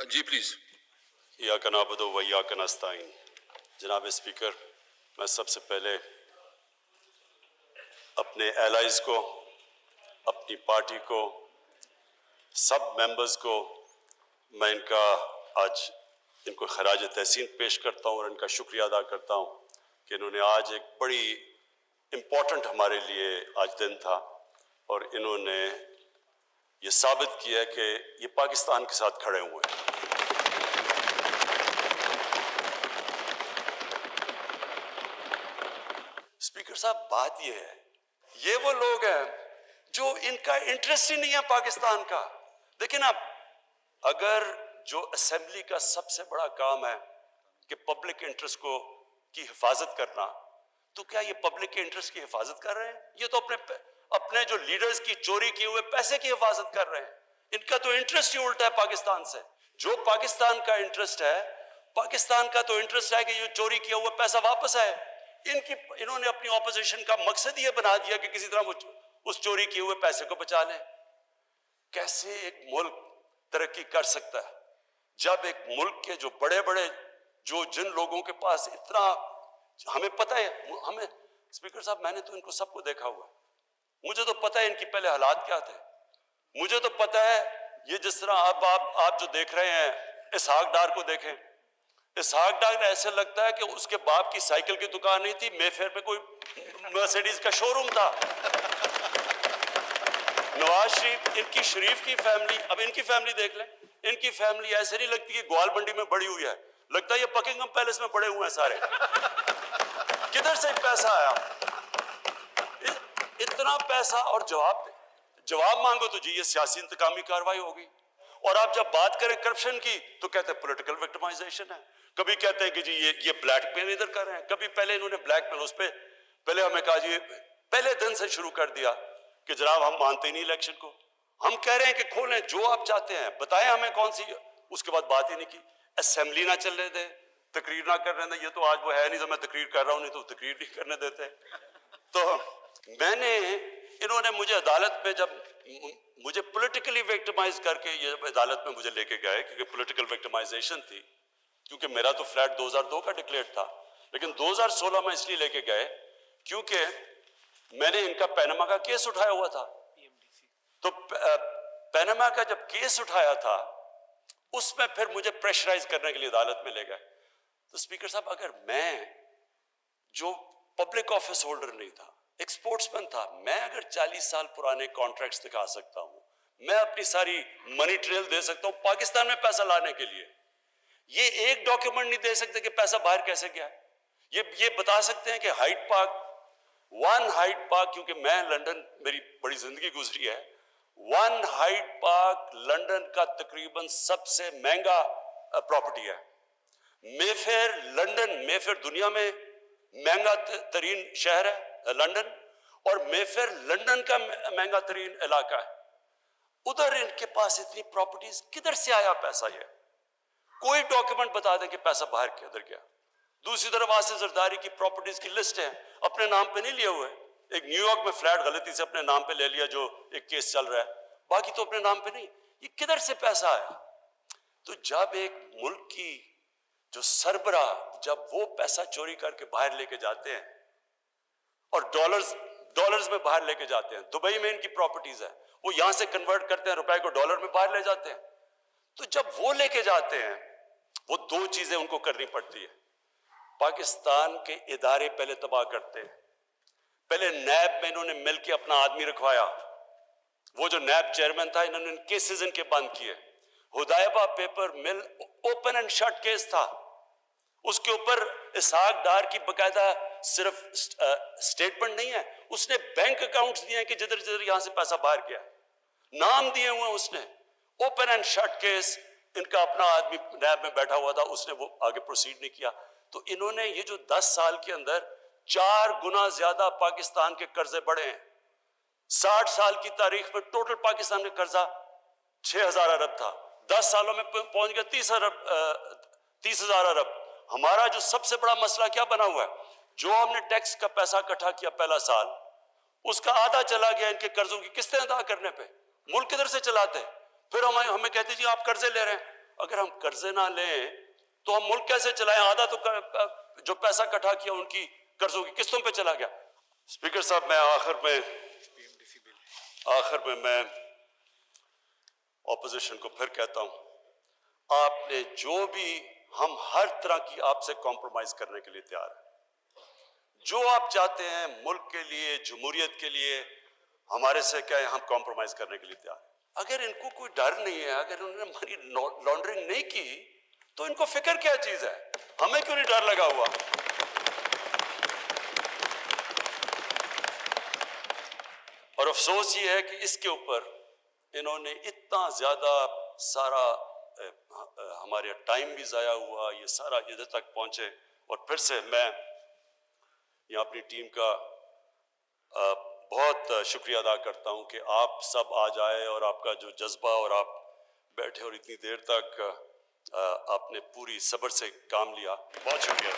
जी please. इय्याका नअबुदु व इय्याका नस्तईन। जनाब speaker, मैं सबसे पहले अपने एलाइज को, अपनी पार्टी को, सब मेंबर्स को मैं इनको खराज तहसीन पेश करता हूँ और इनका शुक्रिया अदा करता हूँ कि इन्होंने आज एक बड़ी इम्पोर्टेंट हमारे लिए आज दिन था और इन्होंने ये साबित किया कि ये पाकिस्तान के साथ खड़े हुए हैं। स्पीकर साहब, बात ये है, ये वो लोग हैं जो इनका इंटरेस्ट ही नहीं है पाकिस्तान का। देखिए ना, अगर जो असेंबली का सबसे बड़ा काम है कि पब्लिक इंटरेस्ट की हिफाजत करना, तो क्या ये पब्लिक के इंटरेस्ट की हिफाजत कर रहे हैं? ये तो अपने जो लीडर्स की चोरी किए हुए पैसे की हिफाजत कर रहे हैं। इनका तो इंटरेस्ट ही उल्टा है पाकिस्तान से। जो पाकिस्तान का इंटरेस्ट है, पाकिस्तान का तो इंटरेस्ट है कि ये चोरी किया हुआ पैसा वापस आए। इन्होंने अपनी ऑपोजिशन का मकसद ये बना दिया कि किसी तरह वो उस चोरी किए हुए पैसे को बचा लें। कैसे एक मुल्क तरक्की कर सकता है जब एक मुल्क के जो बड़े बड़े जिन लोगों के पास इतना, हमें पता है, हमें स्पीकर साहब, मैंने तो इनको सबको देखा हुआ है, मुझे तो पता है इनकी पहले हालात क्या थे। मुझे तो पता है ये जिस तरह अब आप जो देख रहे हैं, इसहाक डार को देखें। इसहाक डार ऐसे लगता है कि उसके बाप की साइकिल की दुकान नहीं थी, मेफेयर में कोई मर्सिडीज का शोरूम था। नवाज शरीफ, इनकी शरीफ की फैमिली, अब इनकी फैमिली देख लें, इनकी फैमिली ऐसे नहीं लगती कि ग्वाल मंडी में बड़ी हुई है, लगता है ये बकिंगम पैलेस में बड़े हुए हैं सारे। किधर से पैसा आया? इतना पैसा, और जवाब मांगो तो जी ये सियासी इंतकामी कार्रवाई होगी। और आप जब बात करें करप्शन की तो कहते हैं पॉलिटिकल विक्टिमाइजेशन है, कभी कहते हैं कि जी ये ब्लैकमेल इधर कर रहे हैं, कभी पहले इन्होंने ब्लैकमेल, उस पर पहले हमें कहा जी, पहले दिन से शुरू कर दिया कि जनाब हम मानते नहीं इलेक्शन को, हम कह रहे हैं कि खोलें जो आप चाहते हैं, बताएं हमें कौन सी। उसके बाद बात ही नहीं की, असेंबली ना चलने दे, तकरीर ना करने दे। ये तो आज वो है नहीं जो मैं तकरीर कर रहा हूं, नहीं तो तकरीर नहीं करने देते। तो इन्होंने मुझे अदालत में, जब मुझे पॉलिटिकली विक्टिमाइज करके ये अदालत में मुझे लेके गए, क्योंकि पॉलिटिकल विक्टिमाइजेशन थी, क्योंकि मेरा तो फ्लैट 2002 का डिक्लेयर था, लेकिन 2016 में इसलिए लेके गए क्योंकि मैंने इनका पैनामा का केस उठाया हुआ था। तो पैनामा का जब केस उठाया था, उसमें फिर मुझे प्रेशराइज करने के लिए अदालत में ले गए। तो स्पीकर साहब, अगर मैं जो पब्लिक ऑफिस होल्डर नहीं था, एक स्पोर्ट्समैन था, मैं अगर 40 साल पुराने कॉन्ट्रैक्ट्स दिखा सकता हूं, मैं अपनी सारी मनी ट्रेल दे सकता हूं पाकिस्तान में पैसा लाने के लिए, ये एक डॉक्यूमेंट नहीं दे सकते कि पैसा बाहर कैसे गया। ये बता सकते हैं कि Hyde Park, one Hyde Park, क्योंकि मैं लंदन, मेरी बड़ी जिंदगी गुजरी है, वन हाइड पार्क लंदन का तकरीबन सबसे महंगा प्रॉपर्टी है। मेफेयर लंदन, मेफेयर दुनिया में महंगा तरीन शहर है लंदन, और मेफेयर लंदन का महंगा तरीन इलाका है। उधर इनके पास इतनी प्रॉपर्टीज, किधर से आया पैसा? ये कोई डॉक्यूमेंट बता दें कि पैसा बाहर किधर गया। दूसरी तरफ आसिफ जरदारी की प्रॉपर्टीज की लिस्ट है, अपने नाम पे नहीं लिए हुए। एक न्यूयॉर्क में फ्लैट गलती से अपने नाम पे ले लिया, जो एक केस चल रहा है, बाकी तो अपने नाम पे नहीं। ये किधर से पैसा आया? तो जब एक मुल्क की जो सरबरा, जब वो पैसा चोरी करके बाहर लेके जाते हैं और डॉलर्स में बाहर लेके जाते हैं, दुबई में इनकी प्रॉपर्टीज है, वो यहां से कन्वर्ट करते हैं, रुपए को डॉलर में बाहर ले जाते हैं। तो जब वो लेके जाते हैं, वो दो चीजें उनको करनी पड़ती है। पाकिस्तान के इदारे पहले तबाह करते हैं। पहले नैब में इन्होंने मिलकर अपना आदमी रखवाया, वो जो नैब चेयरमैन था, इन्होंने केसेस इनके बंद किए। Hudaibiya paper mill open and shut case था, उसके ऊपर इसहाक डार की बकायदा सिर्फ स्टेटमेंट नहीं है, उसने बैंक अकाउंट्स दिए हैं कि जिधर जिधर यहां से पैसा बाहर गया, नाम दिए हुए उसने। ओपन एंड शट केस, इनका अपना आदमी नैब में बैठा हुआ था, उसने वो आगे प्रोसीड नहीं किया। तो इन्होंने ये जो 10 साल के अंदर 4 गुना ज्यादा पाकिस्तान के कर्जे बढ़े हैं। 60 साल की तारीख में टोटल पाकिस्तान का कर्जा 6,000 अरब था, 10 सालों में पहुंच गया 30,000 अरब। हमारा जो सबसे बड़ा मसला क्या बना हुआ है, जो हमने टैक्स का पैसा इकट्ठा किया पहला साल, उसका आधा चला गया इनके कर्जों की किस्तें अदा करने पे। मुल्क किधर से चलाते? फिर हमें कहते जी आप कर्जे ले रहे हैं, अगर हम कर्जे ना लें तो हम मुल्क कैसे चलाएं? आधा तो जो पैसा इकट्ठा किया उनकी कर्जों की किस्तों पे चला गया। स्पीकर साहब, मैं आखिर में मैं ऑपोजिशन को फिर कहता हूं, आपने जो भी, हम हर तरह की आपसे कॉम्प्रोमाइज करने के लिए तैयार हैं। जो आप चाहते हैं मुल्क के लिए, जमहूरियत के लिए, हमारे से क्या है, हम कॉम्प्रोमाइज करने के लिए तैयार हैं। अगर इनको कोई डर नहीं है, अगर उन्होंने मनी लॉन्ड्रिंग नहीं की तो इनको फिक्र क्या चीज है? हमें क्यों नहीं डर लगा हुआ? और अफसोस ये है कि इसके ऊपर इन्होंने इतना ज्यादा सारा हमारे टाइम भी जाया हुआ, ये सारा इधर तक पहुंचे। और फिर से मैं यहाँ अपनी टीम का बहुत शुक्रिया अदा करता हूँ कि आप सब आज आए और आपका जो जज्बा, और आप बैठे और इतनी देर तक आपने पूरी सब्र से काम लिया। बहुत शुक्रिया।